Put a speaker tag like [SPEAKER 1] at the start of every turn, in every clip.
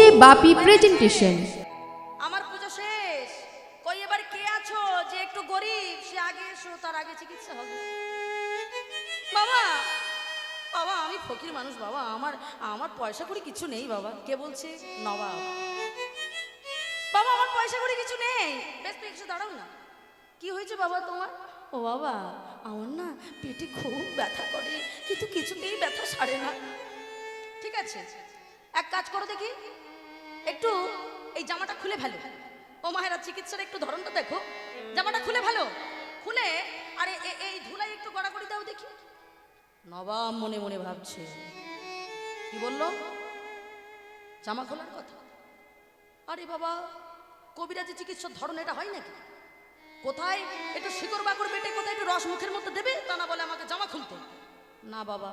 [SPEAKER 1] হচ্ছে বাপি প্রেজেন্টেশন।
[SPEAKER 2] আমার পুজো শেষ, কই এবার কে আছো যে একটু গরিব সে আগে এসো, তার আগে চিকিৎসা হবে। বাবা বাবা আমি ফকির মানুষ বাবা, আমার আমার পয়সা কড়ি কিছু নেই বাবা। কে বলছে? নবাব। বাবা আমার পয়সা কড়ি কিছু নেই। বেশ একটু দাঁড়াও না। কি হয়েছে বাবা তোমার? ও বাবা আমার না পেটে খুব ব্যথা করে, কিন্তু কিছুতেই ব্যথা সারে না। ঠিক আছে এক কাজ করো দেখি, একটু এই জামাটা খুলে ফেলো। ও মায়েরা চিকিৎসার একটু ধরনটা দেখো, জামাটা খুলে ফেলো, খুলে আরে এই ধুলাই একটু গড়াগড়ি দাও দেখি। নবাব মনে মনে ভাবছে কি বললো, জামা খোলার কথা। আরে বাবা কবিরাজি চিকিৎসার ধরন এটা হয় নাকি? কোথায় একটু শিকড় বাকড় বেটে কোথায় একটু রস মুখের মধ্যে দেবে, তা না বলে আমাকে জামা খুলতে। না বাবা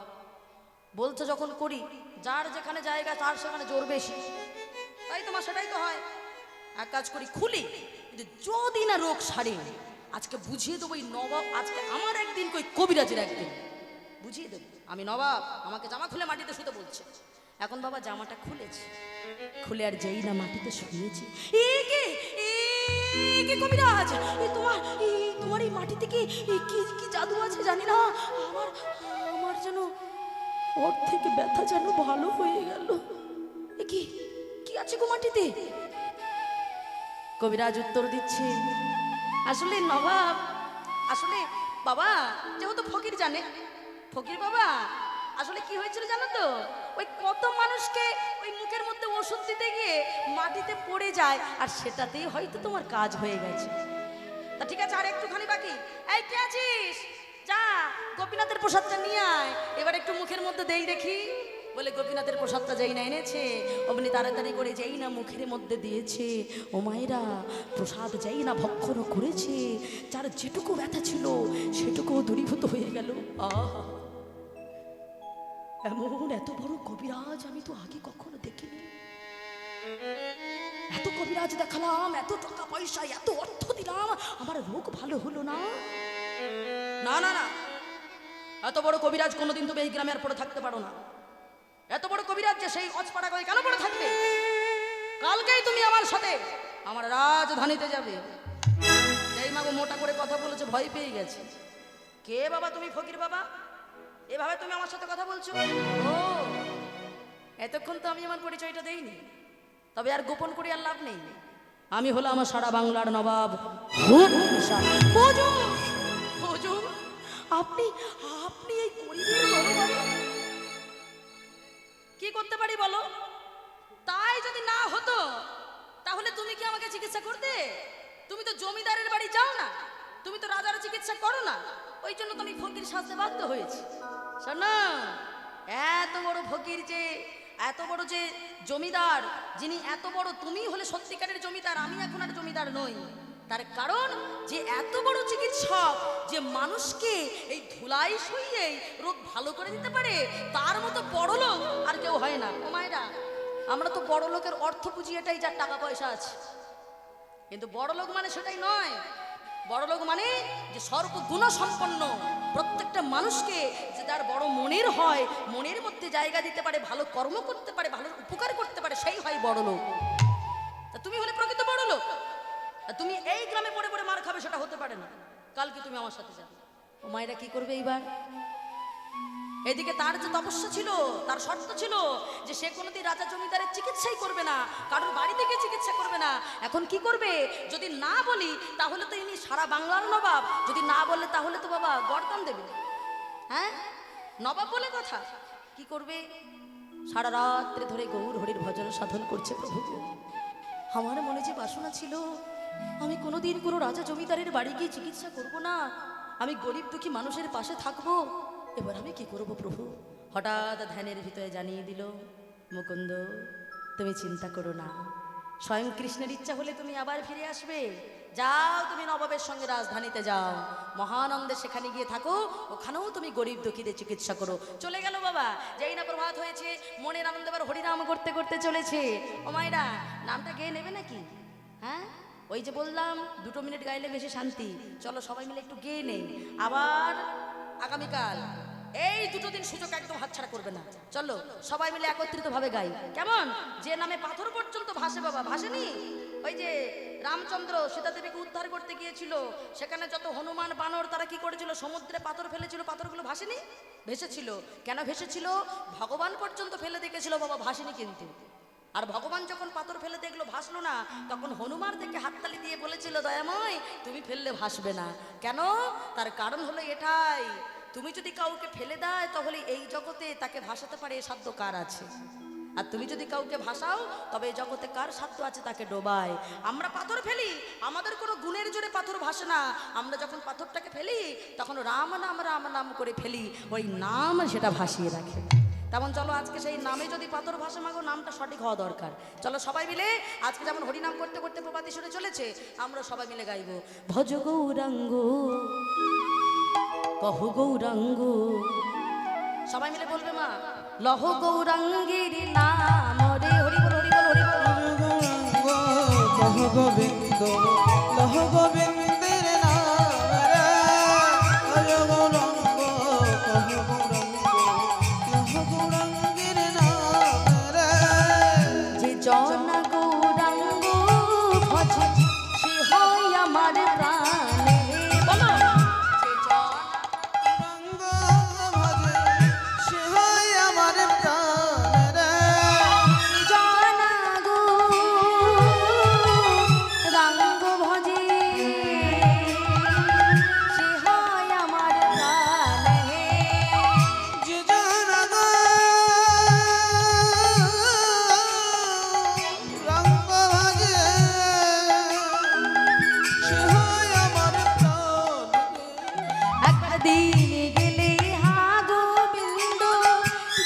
[SPEAKER 2] বলছে যখন করি, যার যেখানে জায়গা তার সেখানে জোর বেশি, তাই তোমার সেটাই তো হয়। এক কাজ করি খুলি, যদি না রোগ সারে আজকে বুঝিয়ে দেবো। নবাব আজকে আমার একদিন কই কবিরাজের একদিন বুঝিয়ে দেবো। আমি নবাব, আমাকে জামা খুলে মাটিতে শুতে বলছে। এখন বাবা জামাটা খুলেছি, খুলে আর যেই না মাটিতে শুয়েছি, কবিরাজ তোমার এই মাটিতে কি কি জাদু আছে জানি না, আমার যেন ওর থেকে ব্যথা যেন ভালো হয়ে গেল। কি কি আছে গো মাটিতে? কবিরাজ উত্তর দিচ্ছে, আসলে নবাব, আসলে বাবা যেহেতু ফকির জানে, ফকির বাবা আসলে কি হয়েছিল জানো তো, ওই কত মানুষকে ওই মুখের মধ্যে ওষুধ দিতে গিয়ে মাটিতে পড়ে যায়, আর সেটাতেই হয়তো তোমার কাজ হয়ে গেছে। তা ঠিক আছে আর একটুখানি বাকি। এই কে আছিস, যা গোপীনাথের প্রসাদটা নিয়ে আয়, এবার একটু মুখের মধ্যে দেই দেখি। বলে গোপীনাথের প্রসাদটা যেই না এনেছে অমনি তাড়াতাড়ি করে যেই না মুখের মধ্যে দিয়েছে, ও মায়েরা প্রসাদ যেই না ভক্ষণ করেছে, যার যেটুকু ব্যথা ছিল সেটুকুও দূরীভূত হয়ে গেল। আহা এমন এত বড় কবিরাজ আমি তো আগে কখনো দেখিনি। এত কবিরাজ দেখালাম, এত টাকা পয়সা এত অর্থ দিলাম, আমার রোগ ভালো হলো না। না না না, এত বড় কবিরাজ কোনোদিন তুমি এই গ্রামে আর পড়ে থাকতে পারো না। এত বড় কবিরাজ যে সেই অজপাড়া গায়ে কেন পড়ে থাকবে? কালকেই তুমি আমার সাথে আমার রাজধানীতে যাবে। যেই মাগো মোটা করে কথা বলেছে ভয় পেয়ে গেছে। কে বাবা তুমি? ফকির বাবা, এভাবে তুমি আমার সাথে কথা বলছো? ও এতক্ষণ তো আমি আমার পরিচয়টা দেইনি, তবে আর গোপন করে আর লাভ নেই। আমি হলো আমার সারা বাংলার নবাব। আপনি আপনি এই কি করতে পারি বলো? তাই যদি না হতো তাহলে তুমি কি আমাকে চিকিৎসা করতে? তুমি তো জমিদারের বাড়ি যাও না, তুমি তো রাজার চিকিৎসা করো না, ওই জন্য তুমি ফকির সাজতে বাধ্য হয়েছি। শোনো এত বড় ফকির যে, এত বড় যে জমিদার, যিনি এত বড়, তুমি হলে সত্যিকারের জমিদার, আমি এখন আর জমিদার নই। তার কারণ যে এত বড় চিকিৎসক, যে মানুষকে এই ধুলাই শুইয়েই রোগ ভালো করে দিতে পারে, তার মতো বড় লোক আর কেউ হয় না। ও মায়েরা আমরা তো বড় লোকের অর্থ বুঝি এটাই যার টাকা পয়সা আছে, কিন্তু বড় লোক মানে সেটাই নয়। বড় লোক মানে যে সর্বগুণ সম্পন্ন, প্রত্যেকটা মানুষকে যে তার বড় মনের হয়, মনের মধ্যে জায়গা দিতে পারে, ভালো কর্ম করতে পারে, ভালো উপকার করতে পারে, সেই হয় বড় লোক। তা তুমি হলে প্রকৃত বড় লোক। তুমি এই গ্রামে পড়ে পড়ে মার খাবে সেটা হতে পারে না। কালকে তুমি আমার সাথে যাবে। ও মায়েরা কি করবে এইবার? এদিকে তার যে তপস্যা ছিল, তার শর্ত ছিল যে সে কোনোদিন রাজা জমিদারের চিকিৎসাই করবে না, কারোর বাড়ি থেকে চিকিৎসা করবে না। এখন কি করবে? যদি না বলি তাহলে তো ইনি সারা বাংলার নবাব, যদি না বললে তাহলে তো বাবা গর্দান দেবে। হ্যাঁ নবাব বলে কথা। কি করবে? সারা রাত্রে ধরে গৌর হরির ভজন সাধন করছে। প্রভু আমার মনে যে বাসনা ছিল আমি কোনোদিন কোনো রাজা জমিদারের বাড়ি গিয়ে চিকিৎসা করব না, আমি গরিব দুঃখী মানুষের পাশে থাকবো, এবার আমি কি করব প্রভু? হঠাৎ ধ্যানের ভিতরে জানিয়ে দিল, মুকুন্দ তুমি চিন্তা করো না, স্বয়ং কৃষ্ণের ইচ্ছা হলে তুমি আবার ফিরে আসবে। যাও তুমি নবাবের সঙ্গে রাজধানীতে যাও, মহানন্দে সেখানে গিয়ে থাকো, ওখানেও তুমি গরিব দুঃখীদের চিকিৎসা করো। চলে গেল বাবা। যেই না প্রভাত হয়েছে মনের আনন্দে এবার হরিনাম করতে করতে চলেছে। ও মায়েরা নামটা গেয়ে নেবে নাকি? হ্যাঁ ওই যে বললাম 2 মিনিট গাইলে বেশি শান্তি, চলো সবাই মিলে একটু গেয়ে নেই। আবার আগামীকাল এই দুটো দিন সুযোগ একদম হাতছাড়া করবে না। চলো সবাই মিলে একত্রিত ভাবে গাই, কেমন? যে নামে পাথর পর্যন্ত ভাসে বাবা, ভাসেনি? ওই যে রামচন্দ্র সীতা দেবীকে উদ্ধার করতে গিয়েছিল, সেখানে যত হনুমান বানর তারা কি করেছিল? সমুদ্রে পাথর ফেলেছিল, পাথরগুলো ভাসেনি? ভেসেছিল। কেন ভেসেছিল? ভগবান পর্যন্ত ফেলে দেখেছিল বাবা, ভাসেনি কিন্তু। আর ভগবান যখন পাথর ফেলে দেখলো ভাসলো না, তখন হনুমান থেকে হাততালি দিয়ে বলেছিল, দয়াময় তুমি ফেললে ভাসবে না। কেন? তার কারণ হলো এটাই, তুমি যদি কাউকে ফেলে দেয় তাহলে এই জগতে তাকে ভাসাতে পারে এ সাধ্য কার আছে? আর তুমি যদি কাউকে ভাসাও তবে এই জগতে কার সাধ্য আছে তাকে ডোবায়? আমরা পাথর ফেলি, আমাদের কোনো গুণের জোরে পাথর ভাসে না। আমরা যখন পাথরটাকে ফেলি তখন রাম নাম করে ফেলি, ওই নাম সেটা ভাসিয়ে রাখে। তেমন চলো আজকে সেই নামে যদি পাথর ভাসে মাগো, নামটা সঠিক হওয়া দরকার। চলো সবাই মিলে আজকে যেমন হরিনাম করতে করতে প্রভাতী সুরে চলেছে, আমরা সবাই মিলে গাইবো ভজ গৌরাঙ্গ কহ গৌরাঙ্গ। সবাই মিলে বলবে মা, লহ গৌরাঙ্গের নাম রে, হরি বল হরি বল হরি বল।
[SPEAKER 1] কহ গোবিন্দ লহ গোবিন্দের নাম রে, হরি গৌরাঙ্গ কহ গৌরাঙ্গ লহ গৌরাঙ্গের নাম রে।
[SPEAKER 2] যে জন গৌরাঙ্গ ভজে সে হয় আমার প্রাণে, বলো যে জন
[SPEAKER 1] গৌরাঙ্গ ভজে সে হয় আমার প্রাণ রে।
[SPEAKER 2] জন গৌরাঙ্গ ভজে সে হয় আমার প্রাণে।
[SPEAKER 1] যে জন গৌরাঙ্গ ভজে সে হয় আমার প্রাণ রে।
[SPEAKER 2] একদিন গেলে হা গোবিন্দ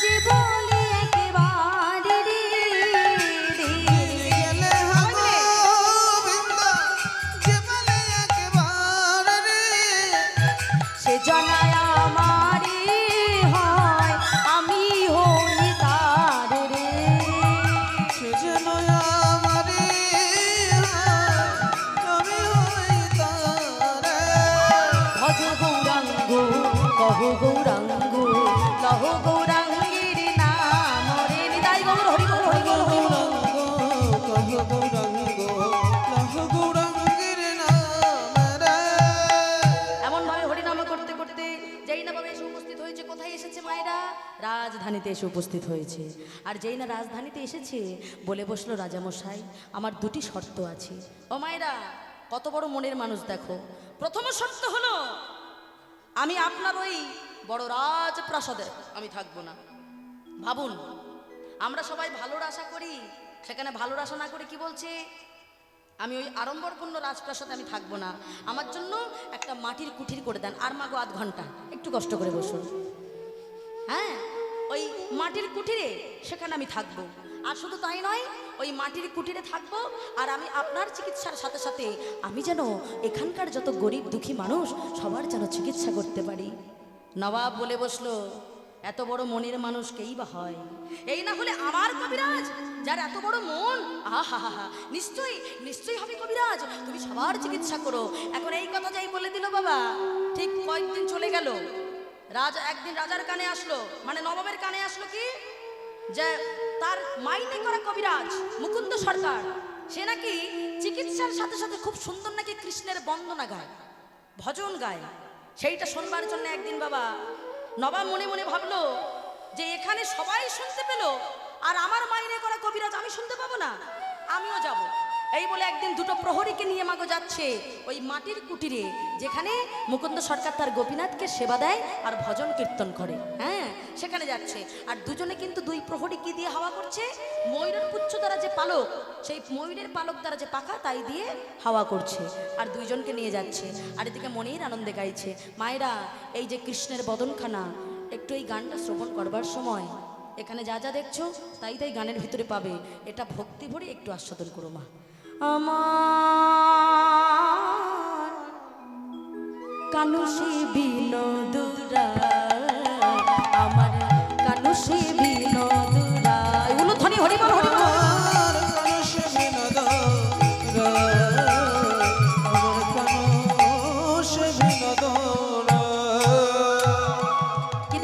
[SPEAKER 2] যে বলে একেবারে রে
[SPEAKER 1] গেলে গোবিন্দ যে বলে একেবারে রে।
[SPEAKER 2] সে জানায় আমারে হয় আমি হই তার রে।
[SPEAKER 1] সে যেন আমারে আমি হই তারে।
[SPEAKER 2] ভজ গৌরাঙ্গ কহ গৌরাঙ্গ লহ গৌরাঙ্গের নাম রে। নিতাই গৌর হরি গৌর হরি গৌর হরি গৌর।
[SPEAKER 1] কহ গৌরাঙ্গ লহ গৌরাঙ্গের নাম রে।
[SPEAKER 2] এমন ভাবে হরিনাম করতে করতে যেই না ভাবে এসে উপস্থিত হয়েছে, কোথায় এসেছে মায়েরা? রাজধানীতে এসে উপস্থিত হয়েছে। আর যেই না রাজধানীতে এসেছে বলে বসলো, রাজামশাই আমার দুটি শর্ত আছে। ও মায়েরা, কত বড় মনের মানুষ দেখো। প্রথম শর্ত হলো আমি আপনার ওই বড় রাজপ্রাসাদে আমি থাকবো না। ভাবুন, আমরা সবাই ভালোর আশা করি, সেখানে ভালোর আশা না করে কি বলছে? আমি ওই আড়ম্বরপূর্ণ রাজপ্রাসাদে আমি থাকবো না, আমার জন্য একটা মাটির কুঠির করে দেন। আর মাগো আধ ঘন্টা একটু কষ্ট করে বসুন। হ্যাঁ, ওই মাটির কুঠিরে সেখানে আমি থাকবো। আর শুধু তাই নয়, ওই মাটির কুঠিরে থাকবো আর আমি আপনার চিকিৎসার সাথে সাথে আমি যেন এখানকার যত গরিব দুঃখী মানুষ সবার যেন চিকিৎসা করতে পারি। নবাব বলে বসলো, এত বড় মনের মানুষ কেই বা হয়? এই না হলে আমার কবিরাজ, যার এত বড় মন, আহা হা হা, নিশ্চয়ই নিশ্চয়ই হবে কবিরাজ, তুমি সবার চিকিৎসা করো। এখন এই কথা যাই বলে দিল বাবা, ঠিক কয়েকদিন চলে গেল। একদিন রাজার কানে আসলো, মানে নবাবের কানে আসলো কি, যে তার মাইনে করা কবিরাজ মুকুন্দ সরকার, সে নাকি চিকিৎসার সাথে সাথে খুব সুন্দর নাকি কৃষ্ণের বন্দনা গায়, ভজন গায়। সেইটা শুনবার জন্য একদিন বাবা নবাব মনে মনে ভাবলো যে এখানে সবাই শুনতে পেল আর আমার মাইনে করা কবিরাজ আমি শুনতে পাবো না, আমিও যাব। এই বলে একদিন দুটো প্রহরীকে নিয়ে মাগো যাচ্ছে ওই মাটির কুটিরে, যেখানে মুকুন্দ সরকার তার গোপীনাথকে সেবা দেয় আর ভজন কীর্তন করে। হ্যাঁ, সেখানে যাচ্ছে। আর দুজনে কিন্তু দুই প্রহরী কি দিয়ে হাওয়া করছে? ময়ূরের পুচ্ছ দ্বারা যে পালক, সেই ময়ূরের পালক দ্বারা যে পাখা, তাই দিয়ে হাওয়া করছে। আর দুইজনকে নিয়ে যাচ্ছে, আর এদিকে মনের আনন্দে গাইছে। মায়েরা, এই যে কৃষ্ণের বদনখানা, একটু এই গানটা শ্রবণ করবার সময় এখানে যা যা দেখছো তাই তাই গানের ভিতরে পাবে। এটা ভক্তি ভরে একটু আস্বাদন করো মা। আমার কানুষি বিনোদুরা, আমার কানুষি বিনোদুরা, এগুলো ধ্বনি হরি বল হরি বল। কি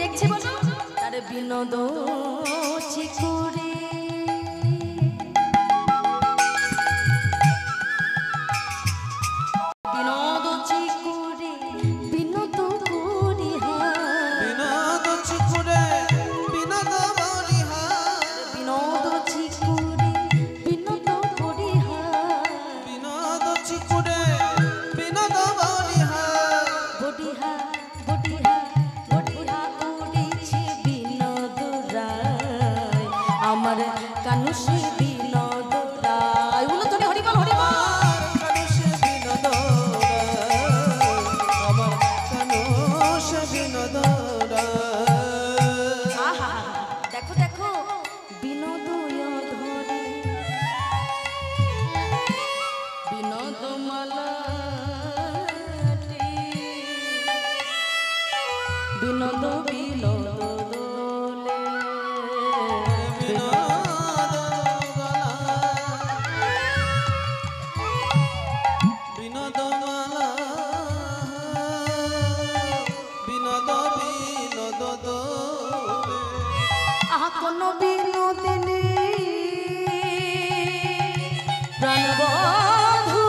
[SPEAKER 2] প্রাণবন্ধু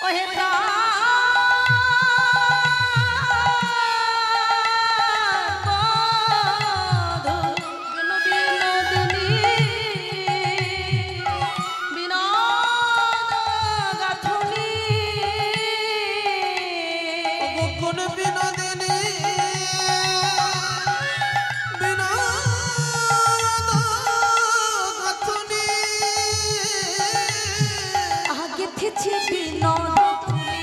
[SPEAKER 2] ওহে
[SPEAKER 1] কোন বিনোদিনী বিনোদ গাঁথুনি
[SPEAKER 2] আগে থেছে বিনোদ ফুলে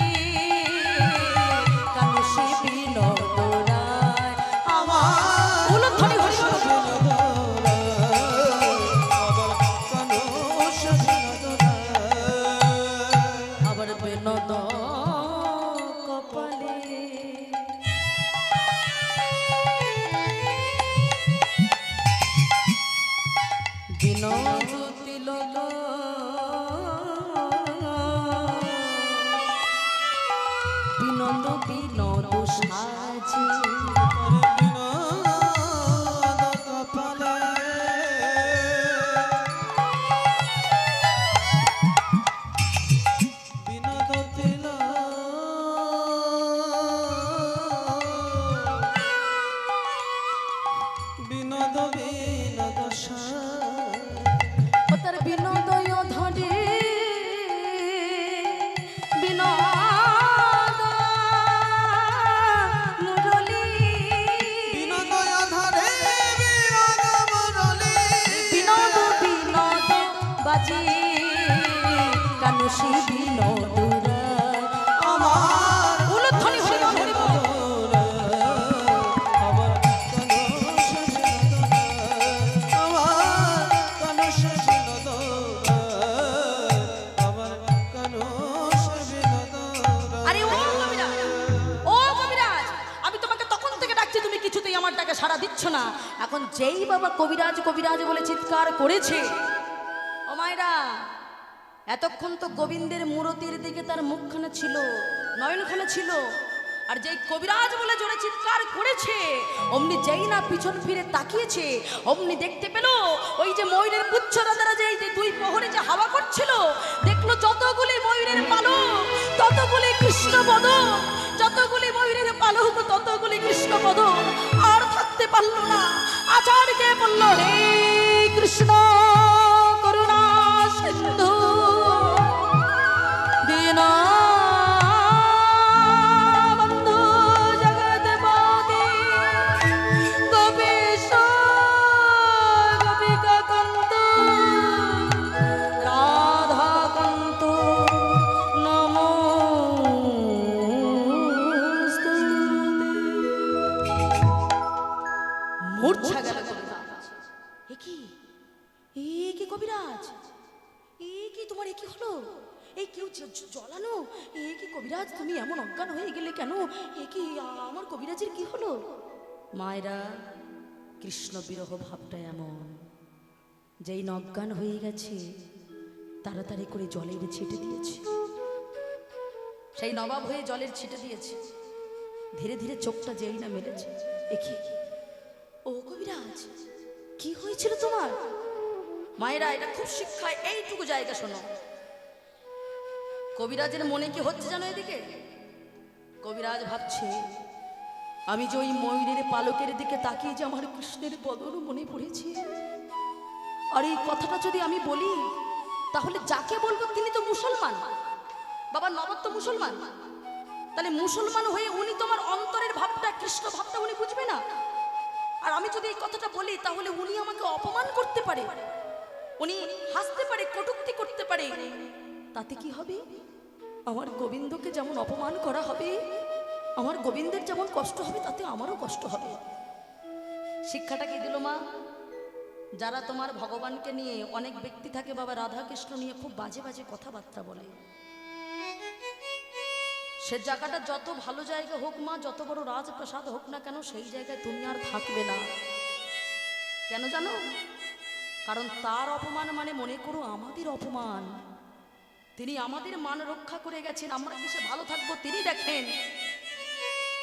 [SPEAKER 2] কানু সে বিনোদ রায় আমার উলুধ্বনি হরি বল। আবার বিনোদ কপালে বিনোদ তিলক বিনোদ বিনোদ সাজে ও তার বিনোদয় ধরে বিনোদ মুরলী বিনোদ বিনোদ বাজে কানুষী বিনোদ রায় আমার উলুধ্বনি হরি বল, হরি বল। আরে ও কবিরাজ, ও কবিরাজ, আমি তোমাকে তখন থেকে ডাকছি, তুমি কিছুতেই আমার ডাকে সাড়া দিচ্ছ না। এখন যেই বাবা কবিরাজ কবিরাজ বলে চিৎকার করেছে, ও মায়েরা, এতক্ষণ তো গোবিন্দের মূরতির দিকে তার মুখখানা ছিল, নয়নখানা ছিল, আর যেই কবিরাজ বলে জোরে চিৎকার করেছে, অমনি যেই না পিছন ফিরে তাকিয়েছে, অমনি দেখতে পেল ওই যে ময়ূরের গুচ্ছ দাদারা যে দুই প্রহরে যে হাওয়া করছিল, দেখলো যতগুলি ময়ূরের পালক ততগুলি কৃষ্ণপদ, যতগুলি ময়ূরের পালক ততগুলি কৃষ্ণপদ, আর থাকতে পারলো না। আচার্যকে বলল, হে কৃষ্ণ করুণা সিন্ধু দীনা বন্ধু জগৎপতি গোপীশ গোপিকা কান্ত রাধা কান্ত নমস্তুতে। মূর্ছা গেল কবিরাজ। এ কি কবিরাজ, এ কি তোমার, এ কি হলো, এই কেউ জ্বলানো, এ কি কবিরাজ, তুমি এমন অজ্ঞান হয়ে গেলে কেন, এ কি আমার কবিরাজের কি হলো? মায়েরা, কৃষ্ণ বিরহ ভাবটা এমন, যেই অজ্ঞান হয়ে গেছে তাড়াতাড়ি করে জলের ছিটে দিয়েছে, সেই নবাব হয়ে জলের ছিটে দিয়েছে, ধীরে ধীরে চোখটা যেই না মেলেছে। একি ও কবিরাজ, কি হয়েছিল তোমার? মায়েরা, এটা খুব শিক্ষায় এইটুকু জায়গা শোনো। কবিরাজের মনে কি হচ্ছে জানো? এদিকে কবিরাজ ভাবছে, আমি যে ওই ময়ূরের পালকের দিকে তাকিয়ে যে আমার কৃষ্ণের বদন মনে পড়েছে, আর এই কথাটা যদি আমি বলি তাহলে যাকে বলবো তিনি তো মুসলমান, বাবা নবাব তো মুসলমান, তাহলে মুসলমান হয়ে উনি তোমার অন্তরের ভাবটা, কৃষ্ণ ভাবটা উনি বুঝবে না। আর আমি যদি এই কথাটা বলি তাহলে উনি আমাকে অপমান করতে পারে, উনি হাসতে পারে, কটূক্তি করতে পারে। তাতে কি হবে? আমার গোবিন্দকে যেমন অপমান করা হবে, আমার গোবিন্দের যেমন কষ্ট হবে, তাতে আমারও কষ্ট হবে। শিক্ষাটা কি দিল মা? যারা তোমার ভগবানকে নিয়ে, অনেক ব্যক্তি থাকে বাবা রাধা কৃষ্ণ নিয়ে খুব বাজে বাজে কথাবার্তা বলে, সে জায়গাটা যত ভালো জায়গা হোক মা, যত বড় রাজপ্রাসাদ হোক না কেন, সেই জায়গায় তুমি আর থাকবে না। কেন জানো? কারণ তার অপমান মানে মনে করো আমাদের অপমান। তিনি আমাদের মান রক্ষা করে গেছেন, আমরা কিসে ভালো থাকবো তিনি দেখেন।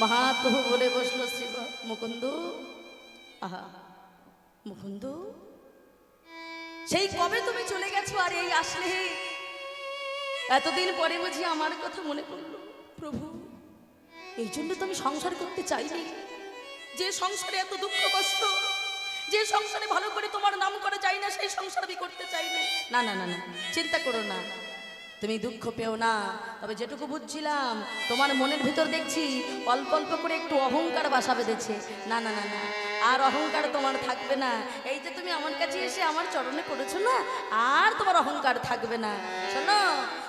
[SPEAKER 2] মহাপ্রভু বলে বসলো শ্রী মুকুন্দ। আহা মুকুন্দ, সেই কবে তুমি চলে গেছো আর এই আসলে? এতদিন পরে বুঝি আমার কথা মনে পড়লো। প্রভু, এই জন্য তো আমি সংসার করতে চাইনি। যে সংসারে এত দুঃখ কষ্ট, যে সংসারে ভালো করে তোমার নাম করা যায় না, সেই সংসার আমি করতে চাইনি। না না না না, চিন্তা করো না, তুমি দুঃখ পেও না। তবে যেটুকু বুঝছিলাম, তোমার মনের ভিতর দেখছি অল্প অল্প করে একটু অহংকার বাসা বেঁধেছে। না না না না, আর অহংকার তোমার থাকবে না। এই যে তুমি আমার কাছে এসে আমার চরণে পড়েছো না, আর তোমার অহংকার থাকবে না। শোনো,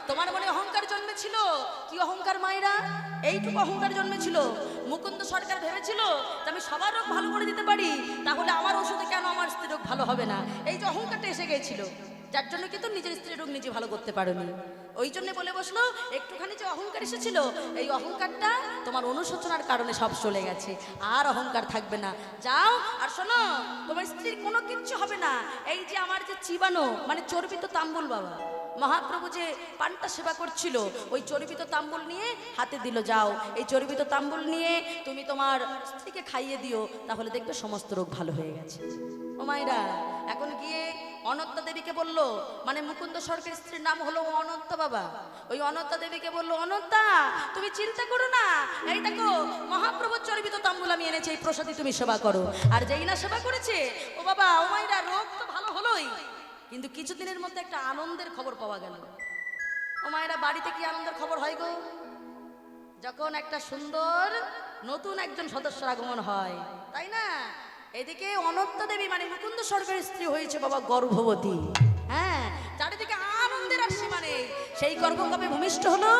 [SPEAKER 2] তোমার মনে অহংকার জন্মেছিল। কি অহংকার মায়েরা? এইটুকু অহংকার জন্মেছিল। মুকুন্দ সরকার ভেবেছিল যে আমি সবার রোগ ভালো করে দিতে পারি, তাহলে আমার ওষুধে কেন আমার স্ত্রী রোগ ভালো হবে না? এই যে অহংকারটা এসে গিয়েছিল, যার জন্য কিন্তু নিজের স্ত্রীর রোগ নিজে ভালো করতে পারোনি। ওই জন্য বলে বসলো, একটুখানি যে অহংকার এসেছিল, এই অহংকারটা তোমার অনুশোচনার কারণে সব চলে গেছে, আর অহংকার থাকবে না। যাও, আর শোনো, তোমার স্ত্রীর কোনো কিচ্ছু হবে না। এই যে আমার যে চিবানো মানে চর্বিত তাম্বুল বাবা, মহাপ্রভু যে পানটা সেবা করছিল, ওই চর্বিত তাম্বুল নিয়ে হাতে দিল। যাও, এই চর্বিত তাম্বুল নিয়ে তুমি তোমার স্ত্রীকে খাইয়ে দিও, তাহলে দেখবে সমস্ত রোগ ভালো হয়ে গেছে। ও মায়েরা, এখন গিয়ে অনন্তা দেবীকে বলল, মানে মুকুন্দ সরকারের স্ত্রীর নাম হলো অনন্তা বাবা। ওই অনন্তা দেবীকে বলল, অনন্তা তুমি চিন্তা করো না, এই দেখো মহাপ্রভুর চর্বিত তাম্বুল আমি এনেছি, এই প্রসাদী তুমি সেবা করো। আর যেই না সেবা করেছে, ও বাবা ও মায়েরা, রোগ তো ভালো হলোই, কিন্তু কিছুদিনের মধ্যে একটা আনন্দের খবর পাওয়া গেল। ও মায়েরা, বাড়িতে কি আনন্দের খবর হয় গো? যখন একটা সুন্দর নতুন একজন সদস্যের আগমন হয়, তাই না? এদিকে অনন্তা দেবী মানে মুকুন্দ সরকারের স্ত্রী হয়েছে বাবা গর্ভবতী। হ্যাঁ, চারিদিকে আনন্দের রাশি। মানে সেই গর্ভ কবে ভূমিষ্ঠ হলো?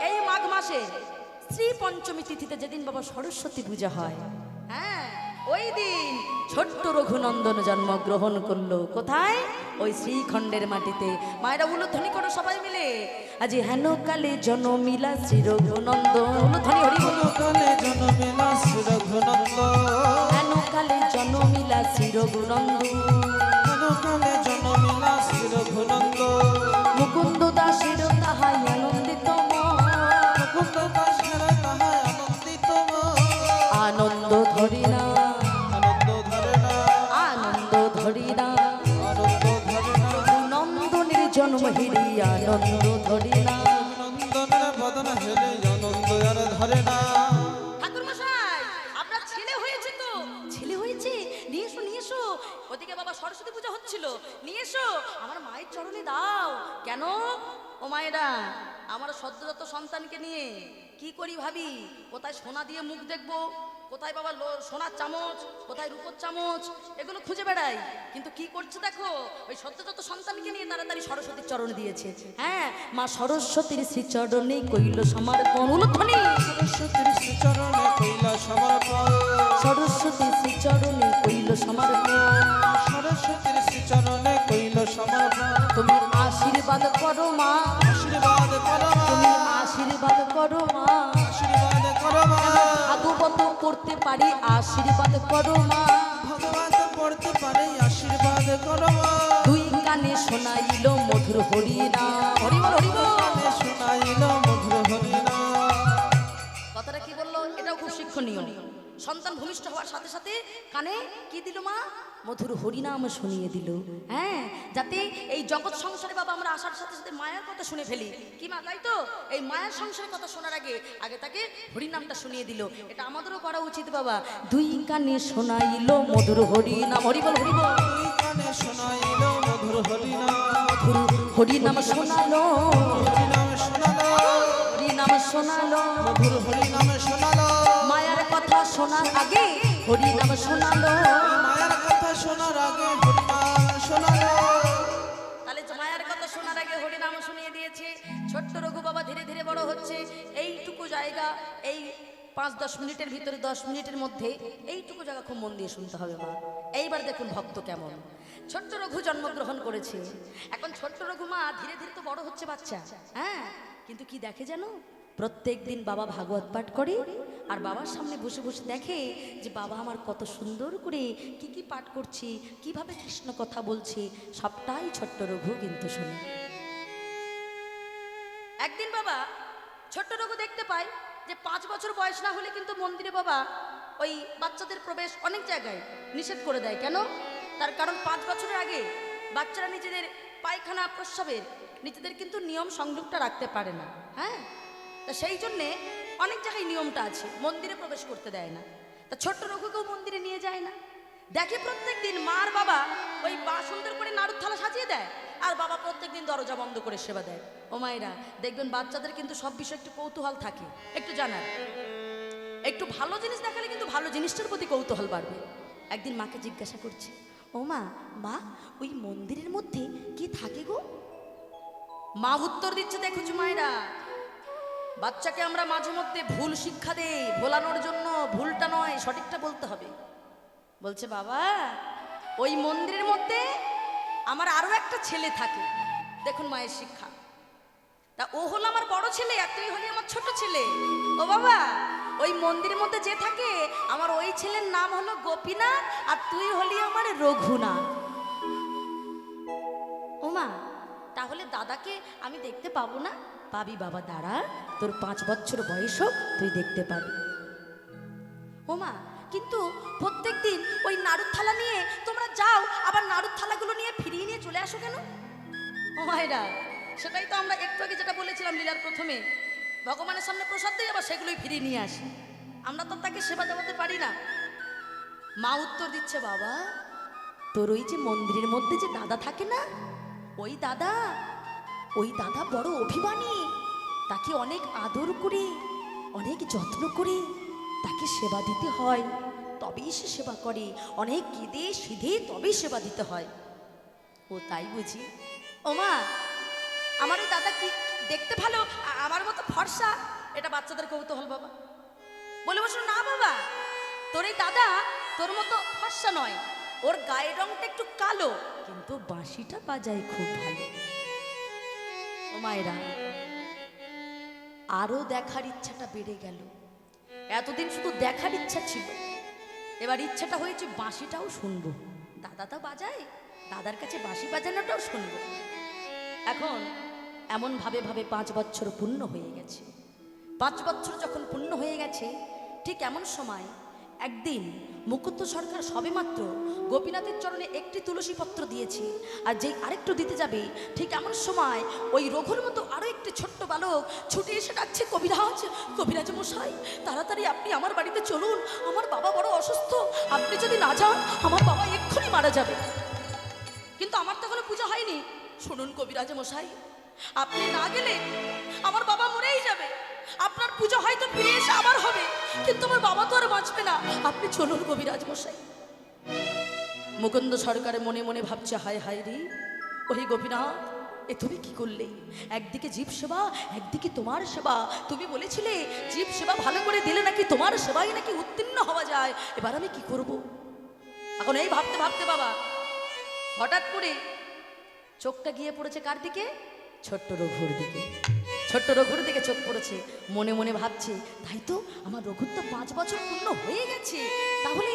[SPEAKER 2] এই মাঘ মাসে শ্রী পঞ্চমী তিথিতে, যেদিন বাবা সরস্বতী পূজা হয়। হ্যাঁ, ওই দিন ছোট্ট রঘুনন্দন জন্মগ্রহণ করলো। কোথায়? ওই শ্রীখণ্ডের মাটিতে। মায়েরা উলুধ্বনি করো সবাই মিলে, আজি হেন কালে জনমিলা শ্রী রঘুনন্দন। উলুধ্বনি হরি বল।
[SPEAKER 1] কালে জনমিলা শ্রী রঘুনন্দন,
[SPEAKER 2] হেন কালে জনমিলা শ্রী রঘুনন্দন,
[SPEAKER 1] হেন কালে জনমিলা শ্রী রঘুনন্দন।
[SPEAKER 2] মুকুন্দ দাসের তাহাই আনন্দিত মন,
[SPEAKER 1] মুকুন্দ দাসের তাহাই আনন্দিত মন।
[SPEAKER 2] আনন্দ ধরি না,
[SPEAKER 1] আনন্দ ধরে না,
[SPEAKER 2] আনন্দ ধরি না,
[SPEAKER 1] আনন্দ ধরে না।
[SPEAKER 2] নন্দনের জন্ম হিরি আনন্দ ধরি না।
[SPEAKER 1] নন্দনের বদন হেলে আনন্দ আর ধরে না।
[SPEAKER 2] ঠাকুর মশাই, আপনার ছেলে হয়েছে তো? ছেলে হয়েছে, নিয়ে এসো নিয়ে এসো। ওদিকে বাবা সরস্বতী পূজা হচ্ছিল, নিয়ে এসো আমার মায়ের চরণে দাও। কেন? ও মায়েরা, আমার সদ্যজাত সন্তানকে নিয়ে কি করি ভাবি, কোথায় সোনা দিয়ে মুখ দেখবো, কোথায় বাবা সোনার চামচ, কোথায় রূপোর চামচ, এগুলো খুঁজে বেড়াই। কিন্তু কি করছে দেখো, ওই সদ্যজাত সন্তানকে নিয়ে তাড়াতাড়ি সরস্বতীর চরণ দিয়েছে। হ্যাঁ, মা সরস্বতীর শ্রীচরণে কইল সমর্পণ। উলুধ্বনি।
[SPEAKER 1] সরস্বতীর শ্রীচরণে কইল সমর্পণ,
[SPEAKER 2] সরস্বতীর শ্রীচরণে কইল সমর্পণ।
[SPEAKER 1] সরস্বতীর শ্রীচরণে কইল সমর্পণ।
[SPEAKER 2] তুমি আশীর্বাদ করো মা,
[SPEAKER 1] আশীর্বাদ করো মা,
[SPEAKER 2] তুমি আশীর্বাদ করো মা,
[SPEAKER 1] আশীর্বাদ করো মা।
[SPEAKER 2] ভাগবত করতে পারি, আশীর্বাদ করো মা।
[SPEAKER 1] ভগবান পড়তে পারে, আশীর্বাদ করো মা।
[SPEAKER 2] দুই কানে শোনাইল মধুর হরিনাম। হরি বল হরি বল।
[SPEAKER 1] কানে শোনাইল মধুর হরিনাম।
[SPEAKER 2] কথাটা কি বললো? এটাও খুব শিক্ষণীয়। সন্তান ভূমিষ্ঠ হওয়ার সাথে সাথে কানে কি দিল মা? মধুর হরিনাম শুনিয়ে দিল। হ্যাঁ, যাতে এই জগৎ সংসারে বাবা আমরা আসার সাথে সাথে মায়ের কথা শুনে ফেলি। কি মা, তাই তো? এই মায়ের সংসারের কথা শোনার আগে আগে তাকে হরিনামটা শুনিয়ে দিল। এটা আমাদেরও করা উচিত বাবা। দুই কানে শোনাইল মধুর হরিনাম। হরি বল হরি বল।
[SPEAKER 1] দুই কানে শোনাইল মধুর হরিনাম।
[SPEAKER 2] মধুর হরিনাম শোনালো,
[SPEAKER 1] হরিনাম শোনালো,
[SPEAKER 2] হরিনাম শোনালো,
[SPEAKER 1] মধুর হরিনাম শোনালো।
[SPEAKER 2] মায়ের কথা শোনার আগে হরিনাম শোনালো।
[SPEAKER 1] মায়ের কথা শোনার আগে হরিনাম শোনালো।
[SPEAKER 2] তাহলে মায়ের কথা শোনার আগে হরিনাম শুনিয়ে দিয়েছে। ছোট্ট রঘু বাবা ধীরে ধীরে বড় হচ্ছে। এইটুকু জায়গা, এই 5-10 মিনিটের ভিতরে, 10 মিনিটের মধ্যে এইটুকু জায়গা খুব মন দিয়ে শুনতে হবে মা। এইবার দেখুন ভক্ত কেমন। ছোট্ট রঘু জন্মগ্রহণ করেছে। এখন ছোট্ট রঘু মা ধীরে ধীরে তো বড় হচ্ছে বাচ্চা। হ্যাঁ, কিন্তু কি দেখে জানো? প্রত্যেক দিন বাবা ভাগবত পাঠ করে, আর বাবার সামনে বসে বসে দেখে যে বাবা আমার কত সুন্দর করে কি কি পাঠ করছে, কিভাবে কৃষ্ণ কথা বলছে, সবটাই ছোট্ট রঘু কিন্তু শোনে। একদিন বাবা ছোট্ট রঘু দেখতে পায় যে 5 বছর বয়স না হলে কিন্তু মন্দিরে বাবা ওই বাচ্চাদের প্রবেশ অনেক জায়গায় নিষেধ করে দেয়। কেন? তার কারণ 5 বছরের আগে বাচ্চারা নিজেদের পায়খানা প্রস্রাবের নিজেদের কিন্তু নিয়ম সংযুক্ত রাখতে পারে না। হ্যাঁ, তা সেই জন্যে অনেক জায়গায় নিয়মটা আছে, মন্দিরে প্রবেশ করতে দেয় না। তা ছোট্ট রঘুকেও মন্দিরে নিয়ে যায় না। দেখে প্রত্যেক দিন মার বাবা ওই সুন্দর করে নাড়ুর থালা সাজিয়ে দেয়, আর বাবা প্রত্যেক দিন দরজা বন্ধ করে সেবা দেয়। ও মায়েরা, দেখবেন বাচ্চাদের কিন্তু সব বিষয়ে একটু কৌতূহল থাকে, একটু জানার, একটু ভালো জিনিস দেখালে কিন্তু ভালো জিনিসটার প্রতি কৌতূহল বাড়বে। একদিন মাকে জিজ্ঞাসা করছে, ও মা, মা ওই মন্দিরের মধ্যে কি থাকে গো? মা উত্তর দিচ্ছে, দেখুছ মায়েরা, বাচ্চাকে আমরা মাঝে মধ্যে ভুল শিক্ষা দেই, ভোলানোর জন্য ভুলটা নয় সঠিকটা বলতে হবে। বলছে, বাবা ওই মন্দিরের মধ্যে আমার আরো একটা ছেলে থাকে। দেখুন মায়ের শিক্ষা। তা ও হলো আমার বড় ছেলে, আর তুই হলি আমার ছোট ছেলে। ও বাবা, ওই মন্দিরের মধ্যে যে থাকে আমার ওই ছেলের নাম হলো গোপীনাথ, আর তুই হলি আমার রঘুনাথ। ও মা, তাহলে দাদাকে আমি দেখতে পাবো না? পাবি বাবা, দাঁড়া, তোর 5 বছর বয়স হোক, তুই দেখতে পাবি। ও মা, কিন্তু প্রত্যেক দিন ওই নাড়ুর থালা নিয়ে তোমরা যাও, আবার নাড়ুর থালাগুলো নিয়ে ফিরিয়ে নিয়ে চলে আসো কেন? ও মায়েরা, সেটাই তো আমরা একটু আগে যেটা বলেছিলাম লীলার প্রথমে, ভগবানের সামনে প্রসাদ দিই, আবার সেগুলোই ফিরিয়ে নিয়ে আসি। আমরা তো তাকে সেবা দেওয়াতে পারি না। মা উত্তর দিচ্ছে, বাবা তোর ওই যে মন্দিরের মধ্যে যে দাদা থাকে না, ওই দাদা বড় অভিমানী, তাকে অনেক আদর করে অনেক যত্ন করে তাকে সেবা দিতে হয়, তবেই সে সেবা করে, অনেক কেঁদে সিধে তবেই সেবা দিতে হয়। ও তাই বুঝি? ও মা, আমার ওই দাদা কি দেখতে ভালো, আমার মতো ফর্সা? এটা বাচ্চাদের কৌতূহল বাবা। বলে বসো, না বাবা, তোর এই দাদা তোর মতো ফর্সা নয়, ওর গায়ের রংটা একটু কালো, কিন্তু বাঁশিটা বাজায় খুব ভালো। ও মায়েরা, আরো দেখার ইচ্ছাটা বেড়ে গেল। এতদিন শুধু দেখার ইচ্ছা ছিল, এবার ইচ্ছাটা হয়েছে বাঁশিটাও শুনবো। দাদা তো বাজায়, দাদার কাছে বাঁশি বাজানোটাও শুনবো। এখন এমন ভাবে ভাবে 5 বছর পূর্ণ হয়ে গেছে। 5 বছর যখন পূর্ণ হয়ে গেছে, ঠিক এমন সময় একদিন মুকুন্দ সরকার সবেমাত্র গোপীনাথের চরণে একটি তুলসী পত্র দিয়েছে, আর যেই আরেকটু দিতে যাবে, ঠিক এমন সময় ওই রঘুর মতো আরো একটি ছোট্ট বালক ছুটে এসে ডাকছে, কবিরাজ, কবিরাজ মশাই, তাড়াতাড়ি আপনি আমার বাড়িতে চলুন, আমার বাবা বড় অসুস্থ, আপনি যদি না যান আমার বাবা এক্ষুনি মারা যাবে। কিন্তু আমার তো এখনো পূজা হয়নি। শুনুন কবিরাজ মশাই, আপনি না গেলে আমার বাবা মরেই যাবে, আপনার পুজো হয়তো ফিরে এসে আবার হবে, কিন্তু আমার বাবা তো আর বাঁচবে না, আপনি চলুন কবিরাজ মশাই। মুকুন্দ সরকার মনে মনে ভাবছে, হায় হায় রে, ওই গোপীনাথ, এ তুমি কি করলে? একদিকে জীব সেবা, একদিকে তোমার সেবা। তুমি বলেছিলে জীব সেবা ভালো করে দিলে নাকি তোমার সেবাই নাকি উত্তীর্ণ হওয়া যায়, এবার আমি কি করব? এখন এই ভাবতে ভাবতে বাবা হঠাৎ করে চোখটা গিয়ে পড়েছে কার দিকে? ছোট্ট রঘুর দিকে। ছোট্ট রঘুর দিকে চোখ পড়েছে, মনে মনে ভাবছে, তাই তো, আমার রঘুর তো 5 বছর পূর্ণ হয়ে গেছে, তাহলে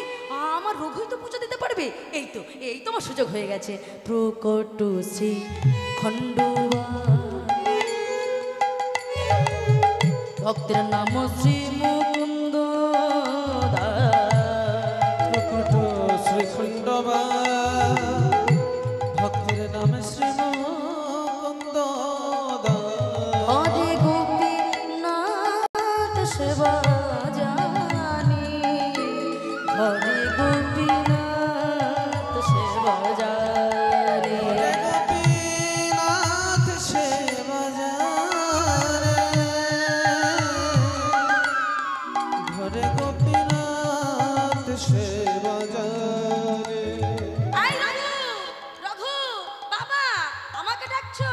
[SPEAKER 2] আমার রঘুই তো পুজো দিতে পারবে। এই তো আমার সুযোগ হয়ে গেছে। প্রকট শ্রী খণ্ডুয়া ভক্তের নাম শ্রী মুকুন্দ
[SPEAKER 1] প্রকট শ্রী খণ্ডবা, ভক্তের নামে শ্রী মুকুন্দ।
[SPEAKER 2] হরে গোপীনাথ সেবা জানি, হরে গোপীনাথ সেবা জানি,
[SPEAKER 1] গোপীনাথ সেবা জানে, ঘরে গোপীনাথ সেবা জানে।
[SPEAKER 2] আয় রঘু, রঘু, বাবা আমাকে ডাকছো?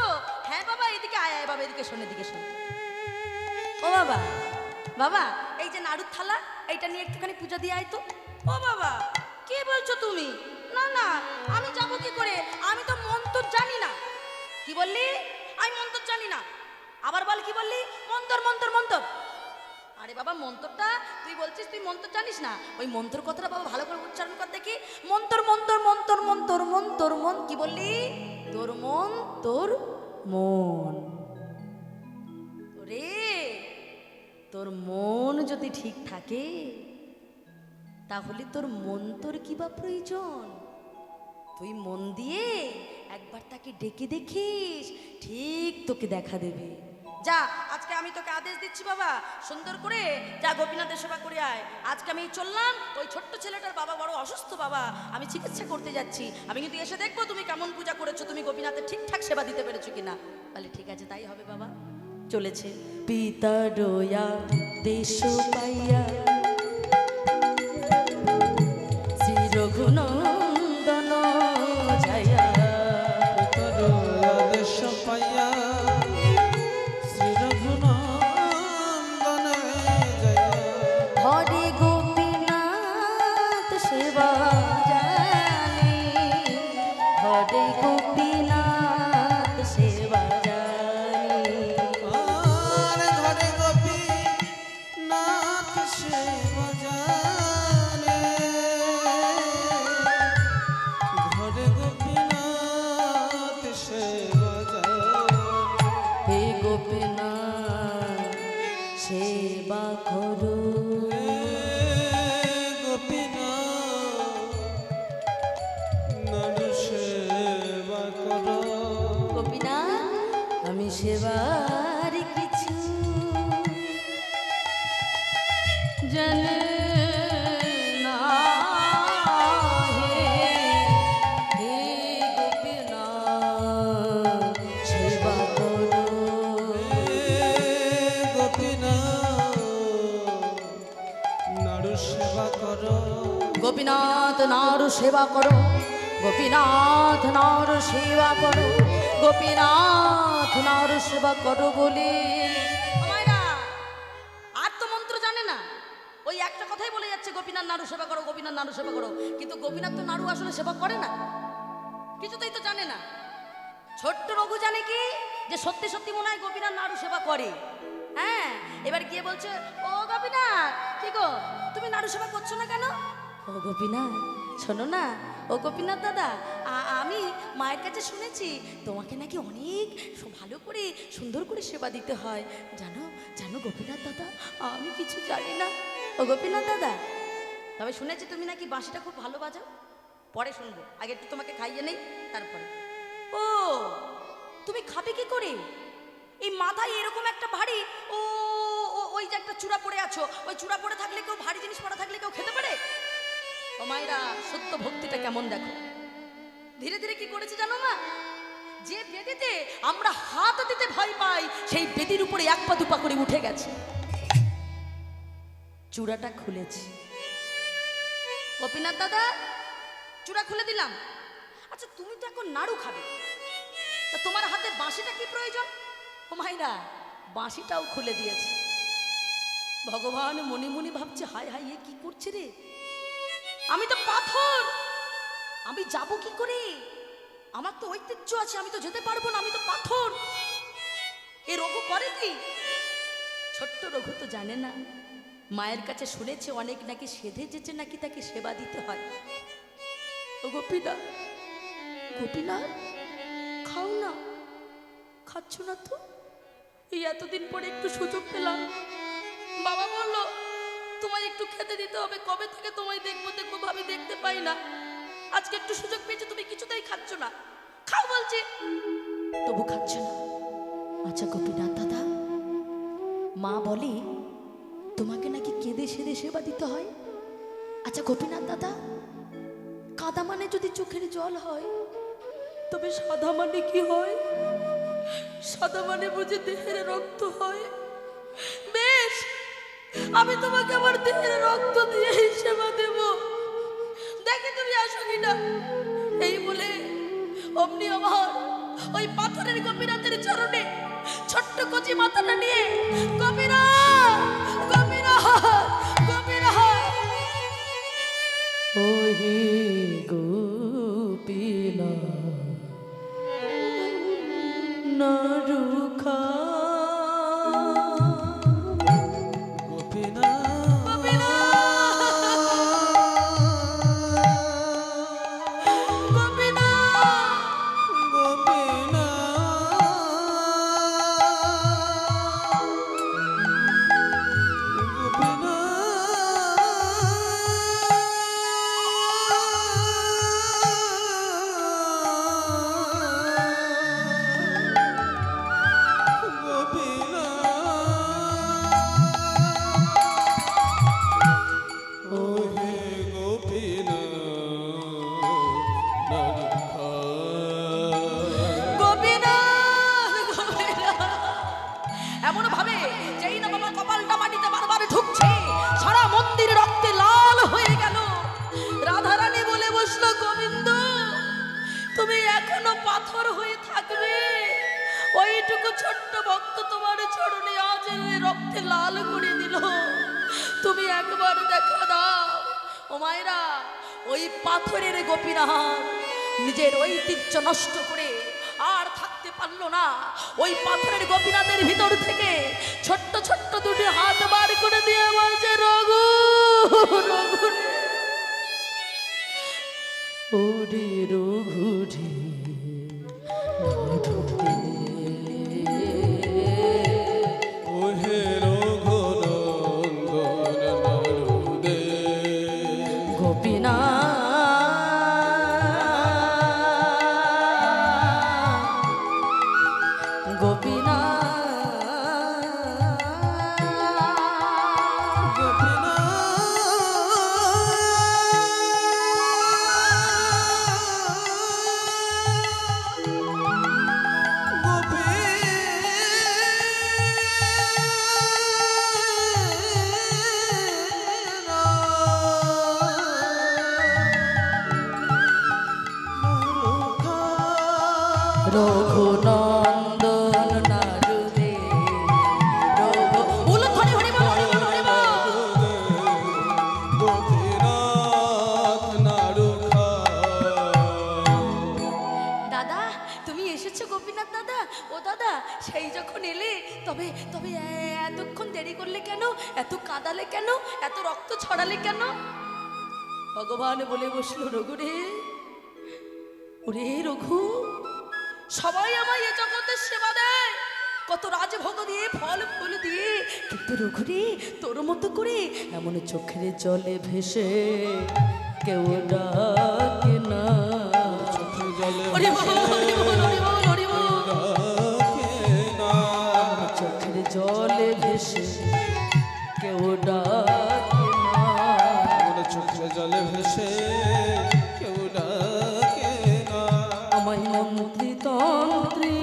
[SPEAKER 2] হ্যাঁ বাবা, এদিকে আয়, আয় বাবা, এদিকে শোন, এদিকে শোন। ও বাবা, বাবা এই যে নাড়ুর থালা, এইটা নিয়ে একটুখানি পূজা দিয়ে আয় তো। ও বাবা, কি বলছো তুমি? না না, আমি যাবো কি করে? আমি তো মন্ত্র জানি না। কি বললি? আমি মন্ত্র জানি না। আবার বল, কি বললি? মন্তর মন্তর মন্তর। আরে বাবা, মন্ত্রটা তুই বলছিস তুই মন্ত্র জানিস না, ওই মন্ত্র কথাটা বাবা ভালো করে উচ্চারণ কর দেখি। মন্তর মন্তর মন্তর মন্তর মন্তর মন। কি বললি? তোর মন, তোর মন। রে তোর মন যদি ঠিক থাকে তাহলে তোর মন তোর কি বা প্রয়োজন? তুই মন দিয়ে একবার তাকে ডেকে দেখিস, ঠিক তোকে দেখা দেবে। যা, আজকে আমি তোকে আদেশ দিচ্ছি বাবা, সুন্দর করে যা গোপীনাথের সেবা করে আয়। আজকে আমি চললাম, ওই ছোট্ট ছেলেটার বাবা বড় অসুস্থ বাবা, আমি চিকিৎসা করতে যাচ্ছি। আমি কিন্তু এসে দেখবো তুমি কেমন পূজা করেছো, তুমি গোপীনাথের ঠিকঠাক সেবা দিতে পেরেছো কিনা। বলে ঠিক আছে, তাই হবে বাবা। চলেছে পিতা ডোয়া দেশ পাইয়া শ্রী রঘুনন্দন যাইয়া,
[SPEAKER 1] পিতার আদেশ পাইয়া শ্রী রঘুনন্দনে যাইয়া,
[SPEAKER 2] হরে গোপীনাথ সেবা জানি, হরে গোপীনাথ সেবা জানি,
[SPEAKER 1] আর ঘরে গোপীনাথ সেবা জানে, ঘরে গোপীনাথ সেবা জানে।
[SPEAKER 2] হে গোপীনাথ সেবা করো, গোপীনাথ আমি সেবার কিছু জানে না, হে হে গোপীনাথ সেবা করো, গোপীনাথ নাড়ু সেবা করো, গোপীনাথ নাড়ু সেবা করো, গোপীনাথ নাড়ু সেবা করো বলে আর তো মন্ত্র জানে না, ওই একটা কথাই বলে যাচ্ছে গোপীনাথ নাড়ু সেবা করো, গোপীনাথ নাড়ু সেবা করো, কিন্তু গোপীনাথ তো নাড়ু আসলে সেবা করে না, কিছুতেই তো জানে না। ছোট্ট রঘু জানে কি যে সত্যি সত্যি মনে হয় গোপীনাথ নাড়ু সেবা করে। হ্যাঁ, এবার গিয়ে বলছে, ও গোপীনাথ কি গো, তুমি নাড়ু সেবা করছো না কেন? ও গোপীনাথ শোনো না, ও গোপীনাথ দাদা, আমি মায়ের কাছে শুনেছি তোমাকে নাকি অনেক ভালো করে সুন্দর করে সেবা দিতে হয়, জানো জানো গোপীনাথ দাদা, আমি কিছু জানি না। ও গোপীনাথ দাদা, তবে শুনেছি তুমি নাকি বাঁশিটা খুব ভালো বাজাও, পরে শুনবো, আগে একটু তোমাকে খাইয়ে নেই তারপরে। ও তুমি খাবে কি করে? এই মাথায় এরকম একটা ভারী, ও ওই যে একটা চূড়া পড়ে আছো, ওই চূড়া পড়ে থাকলে কেউ, ভারী জিনিস পড়া থাকলে কেউ খেতে পারে? ও মায়েরা, সত্য ভক্তিটা কেমন দেখো। ধীরে ধীরে কি করেছে জানো মা, যে বেদিতে আমরা হাত দিতে ভয় পাই সেই বেদির উপরে এক পা দুপা করে উঠে গেছে, চূড়াটা খুলেছে। গোপীনাথ দাদা চূড়া খুলে দিলাম, আচ্ছা তুমি তো এখন নাড়ু খাবে, তা তোমার হাতে বাঁশিটা কি প্রয়োজন? ও মাইরা, বাঁশিটাও খুলে দিয়েছে। ভগবান মনে মনে ভাবছে, হায় হায় এ কি করছে রে, আমি তো পাথর, আমি যাব কি করে, আমার তো ঐতিহ্য আছে, আমি তো যেতে পারবো না, আমি তো পাথর। এ রঘু করে কি? ছোট্ট রঘু তো জানে না, মায়ের কাছে শুনেছে অনেক নাকি সেধে যেছে নাকি তাকে সেবা দিতে হয়। ও গোপীনাথ, গোপীনাথ খাও না, খাচ্ছ না তো? এই এতদিন পরে একটু সুযোগ পেলাম, বাবা বললো তোমায় একটু খেতে দিতে হবে, কবে থেকে তোমায় দেখবো দেখবো ভাবি, দেখতে পাই না, আজকে একটু সুযোগ পেয়েছে, তুমি কিছুতেই খাচ্ছ না, খাও বলছি, তবু খাচ্ছ না। আচ্ছা গোপীনাথ দাদা, মা বলে তোমাকে নাকি কেঁদে সেদে সেবা দিতে হয়। আচ্ছা গোপীনাথ দাদা, কাদা মানে যদি চোখের জল হয়, তবে সাদা মানে কি হয়? সাদা মানে বুঝে দেহের রক্ত হয়। বেশ, আমি তোমাকে আমার দেহের রক্ত দিয়ে সেবা দেব, দেখে তুমি আসো কিনা। এই বলে অমনি আমার ওই পাথরের গোপীনাথের চরণে ছোট্ট কচি মাথাটা নিয়ে গোপীনাথ গোপীনাথ গোপীনাথ, ওহে গোপীনাথ নারুখা, পাথর হয়ে থাকবে। ওইটুকু ছোট্ট ভক্ত তোমার চরণে আজ রক্তে লাল করে দিল। তুমি একবার দেখা দাও। ও মায়েরা, ওই পাথরের গোপীনাথ নিজের ঐতিহ্য নষ্ট করে আর থাকতে পারলো না। ওই পাথরের গোপীনাথের ভিতর থেকে ছোট্ট ছোট্ট দুটি হাত বার করে দিয়ে বলছে, রঘু রঘু রে, ওরে রঘু রে,
[SPEAKER 1] ওহে রঘুনন্দন নারদে
[SPEAKER 2] গোপীনাথ গোপীনাথ রঘুনন্দন নারদে রঘু উলুধ্বনি হরি বল হরি বল হরি বল।
[SPEAKER 1] গোপীনাথ নারুখা।
[SPEAKER 2] দাদা তুমি এসেছো গোপীনাথ দাদা? ও দাদা, সেই যখন এলে তবে তবে এতক্ষণ দেরি করলে কেন? এত কাঁদালে কেন? এত রক্ত ছড়ালে কেন? ভগবান বলে বসলো, রঘু রে, ওরে রঘু, সবাই আমায় এ জগতের সেবা দেয়, কত রাজভোগ দিয়ে ফল ফুল দিয়ে, কিন্তু রঘু রে, তোর মতো করে এমন চোখের জলে ভেসে কেউ ডাকে না।
[SPEAKER 1] চোখে জলে
[SPEAKER 2] হরি বল, হরি বল, হরি বল, হরি বল।
[SPEAKER 1] ডাকে না।
[SPEAKER 2] চোখের জলে ভেসে কেউ ডাকে না।
[SPEAKER 1] আমার চোখে জলে ভেসে কেউ ডাকে না।
[SPEAKER 2] আমায় মন্ত্রী তন্ত্রী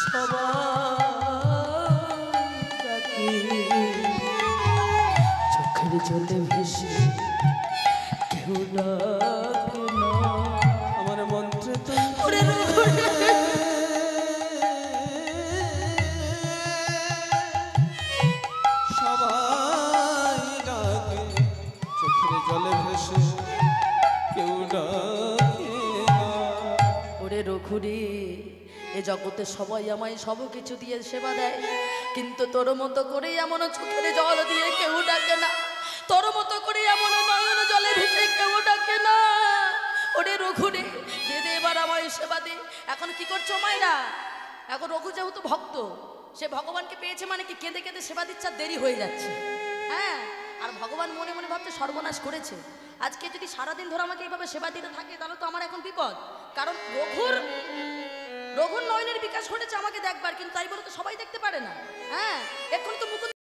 [SPEAKER 2] সবাই ডাকে, চোখের জলে ভেসে কেউ ডাকে না।
[SPEAKER 1] আমার মন্ত্রে তো
[SPEAKER 2] ওরে রঘু রে,
[SPEAKER 1] সবাই ডাকে, চোখের জলে ভেসে কেউ ডাকে না।
[SPEAKER 2] ওরে রঘুরে, এ জগতে সবাই আমায় সব কিছু দিয়ে সেবা দেয়, কিন্তু তোর মতো করে এমন চোখের জল দিয়ে কেউ ডাকে না, তোর মতো করে এমন নয়ন জলে ভেসে কেউ ডাকে না। ওরে রঘুরে, দে দে এবার আমায় সেবা দে। এখন কি করছো মায়েরা? এখন রঘু যেহেতু ভক্ত, সে ভগবানকে পেয়েছে মানে কি কেঁদে কেঁদে সেবা দিচ্ছে, আর দেরি হয়ে যাচ্ছে। হ্যাঁ, আর ভগবান মনে মনে ভাবছে সর্বনাশ করেছে, আজকে যদি সারাদিন ধরে আমাকে এইভাবে সেবা দিতে থাকে তাহলে তো আমার এখন বিপদ। কারণ রঘুর নয়নের বিকাশ ঘটেছে আমাকে দেখবার, কিন্তু তাই বলে তো সবাই দেখতে পারে না। হ্যাঁ, এখন তো মুকুন্দ